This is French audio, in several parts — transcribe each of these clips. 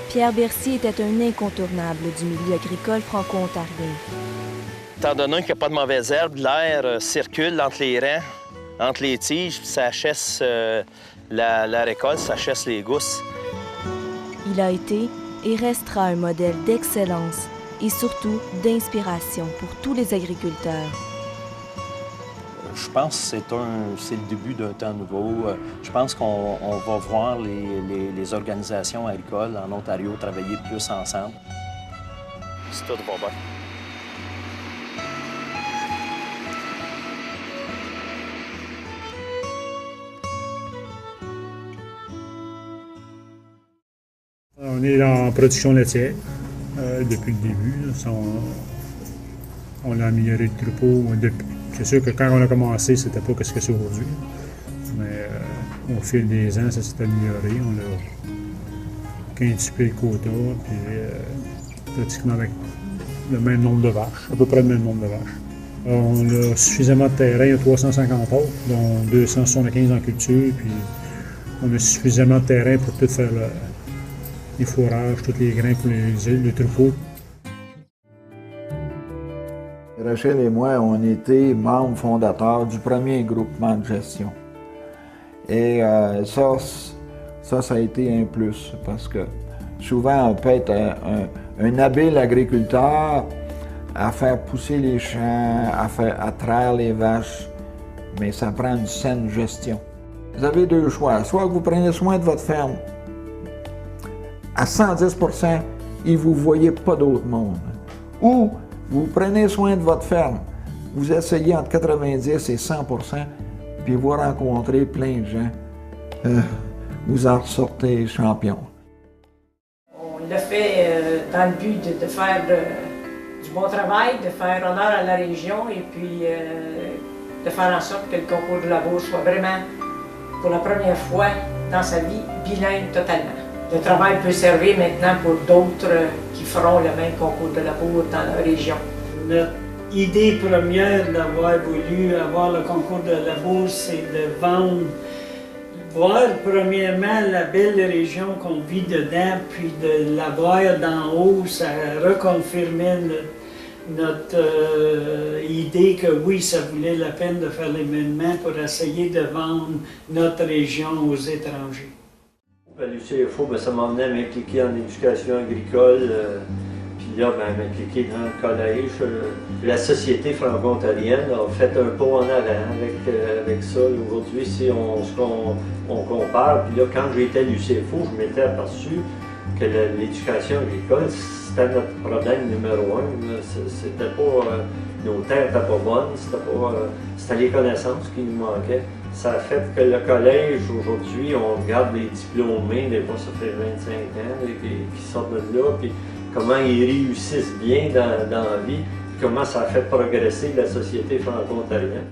Pierre Bercy était un incontournable du milieu agricole franco-ontarien. Étant donné qu'il n'y a pas de mauvaises herbes, l'air circule entre les rangs, entre les tiges, puis ça chasse la récolte, ça chasse les gousses. Il a été et restera un modèle d'excellence et surtout d'inspiration pour tous les agriculteurs. Je pense que c'est le début d'un temps nouveau. Je pense qu'on va voir les organisations agricoles en Ontario travailler plus ensemble. C'est tout va bien. On est en production laitière depuis le début. On a amélioré le troupeau. C'est sûr que quand on a commencé, c'était pas ce que c'est aujourd'hui. Mais au fil des ans, ça s'est amélioré. On a quintuplé le quota, puis pratiquement avec le même nombre de vaches, à peu près le même nombre de vaches. On a suffisamment de terrain, il y a 350 acres, dont 275 en culture, puis on a suffisamment de terrain pour tout faire les fourrages, tous les grains pour le troupeau. Rachel et moi, on était membres fondateurs du premier groupement de gestion. Et ça a été un plus, parce que souvent, on peut être un habile agriculteur à faire pousser les champs, à traire les vaches, mais ça prend une saine gestion. Vous avez deux choix. Soit vous prenez soin de votre ferme à 110 % et vous ne voyez pas d'autre monde. Ou vous prenez soin de votre ferme, vous essayez entre 90 et 100 % puis vous rencontrez plein de gens. Vous en ressortez champion. On l'a fait dans le but de faire du bon travail, de faire honneur à la région et puis de faire en sorte que le concours de labour soit vraiment, pour la première fois dans sa vie, bilingue totalement. Le travail peut servir maintenant pour d'autres qui feront le même concours de labour dans la région. Notre idée première d'avoir voulu avoir le concours de labour, c'est de voir premièrement la belle région qu'on vit dedans, puis de la voir d'en haut, ça reconfirmait notre idée que oui, ça valait la peine de faire l'événement pour essayer de vendre notre région aux étrangers. À l'UCFO, ça m'a amené à m'impliquer en éducation agricole, puis là, m'impliquer dans le collège. La Société franco-ontarienne a fait un pas en avant avec ça. Aujourd'hui, si on compare, puis là, quand j'étais à l'UCFO, je m'étais aperçu que l'éducation agricole, c'était notre problème numéro un. C'était pas, nos terres n'étaient pas bonnes, c'était les connaissances qui nous manquaient. Ça a fait que le collège, aujourd'hui, on regarde les diplômés, des fois ça fait 25 ans, qui sortent de là, puis comment ils réussissent bien dans la vie, puis comment ça a fait progresser la société franco-ontarienne.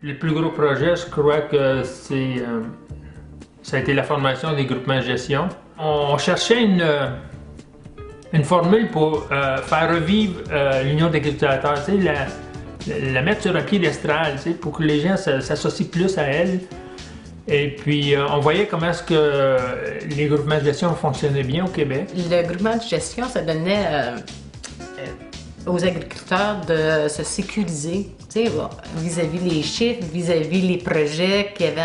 Le plus gros projet, je crois que ça a été la formation des groupements de gestion. On cherchait une formule pour faire revivre l'Union d'agriculteurs, la mettre sur un piédestal, pour que les gens s'associent plus à elle. Et puis, on voyait comment est-ce que les groupements de gestion fonctionnaient bien au Québec. Le groupement de gestion, ça donnait aux agriculteurs de se sécuriser, vis-à-vis les chiffres, vis-à-vis les projets qu'il y avait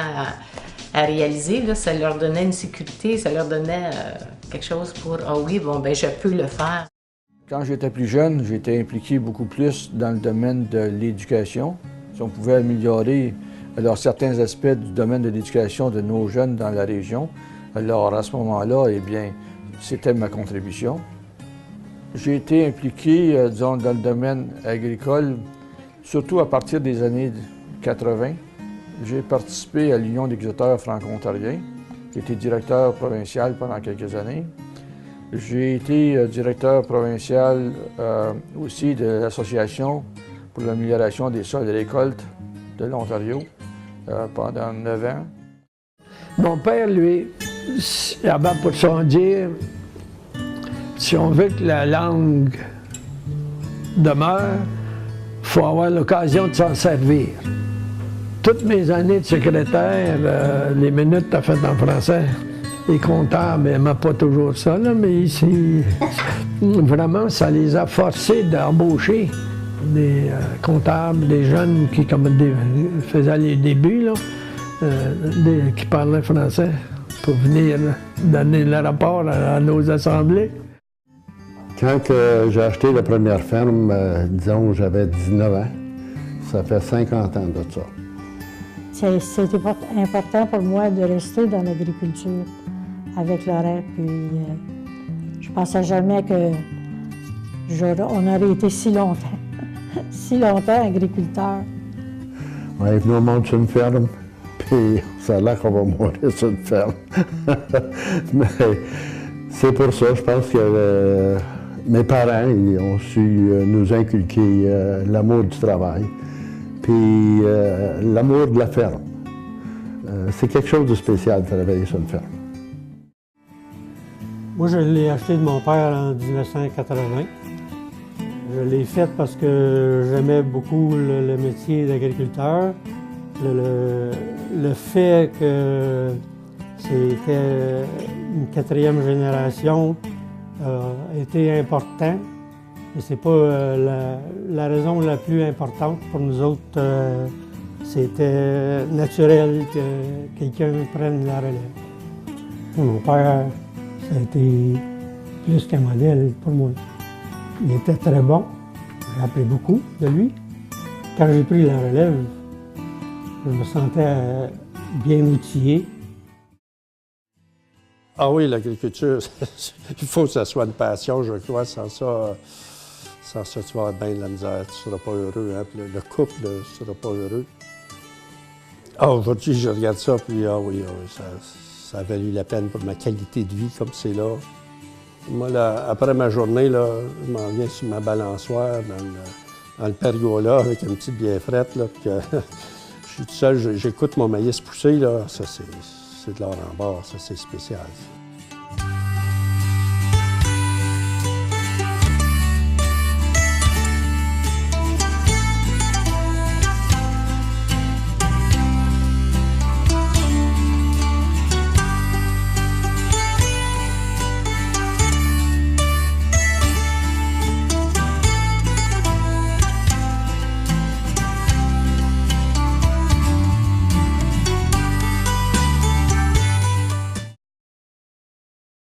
à réaliser. Là, ça leur donnait une sécurité, ça leur donnait quelque chose pour « Ah oui, bon, ben je peux le faire ». Quand j'étais plus jeune, j'étais impliqué beaucoup plus dans le domaine de l'éducation. Si on pouvait améliorer certains aspects du domaine de l'éducation de nos jeunes dans la région, alors à ce moment-là, eh bien, c'était ma contribution. J'ai été impliqué, disons, dans le domaine agricole, surtout à partir des années 80. J'ai participé à l'Union des agriculteurs franco-ontariens. J'ai été directeur provincial pendant quelques années. J'ai été directeur provincial aussi de l'Association pour l'amélioration des sols de récolte de l'Ontario pendant 9 ans. Mon père, lui, avant pour son dire, si on veut que la langue demeure, il faut avoir l'occasion de s'en servir. Toutes mes années de secrétaire, les minutes t'as faites en français. Les comptables n'aimaient pas toujours ça, là, mais vraiment, ça les a forcés d'embaucher des comptables, des jeunes qui faisaient les débuts, là, qui parlaient français, pour venir donner le rapport à nos assemblées. Quand j'ai acheté la première ferme, disons, j'avais 19 ans. Ça fait 50 ans de ça. C'était important pour moi de rester dans l'agriculture avec Laurent. Puis je pensais jamais qu'on aurait été si longtemps agriculteur. Oui, nous on monte sur une ferme, puis ça a l'air qu'on va mourir sur une ferme. Mais c'est pour ça, je pense que mes parents ils ont su nous inculquer l'amour du travail, puis l'amour de la ferme. C'est quelque chose de spécial de travailler sur une ferme. Moi, je l'ai acheté de mon père en 1980. Je l'ai fait parce que j'aimais beaucoup le métier d'agriculteur. Le fait que c'était une 4e génération a été important. Mais c'est pas la raison la plus importante pour nous autres. C'était naturel que quelqu'un prenne la relève. Mon père, ça a été plus qu'un modèle pour moi. Il était très bon. J'ai appris beaucoup de lui. Quand j'ai pris la relève, je me sentais bien outillé. Ah oui, l'agriculture, il faut que ça soit une passion, je crois. Sans ça, tu vas avoir bien de la misère. Tu ne seras pas heureux. Hein? Le couple ne sera pas heureux. Ah, aujourd'hui, je regarde ça, puis ah oui, ça a valu la peine pour ma qualité de vie comme c'est là. Moi, là, après ma journée, là, je m'en viens sur ma balançoire dans le pergola avec une petite bière frette, là, puis je suis tout seul, j'écoute mon maïs pousser, là. Ça, c'est de l'or en barre, ça, c'est spécial.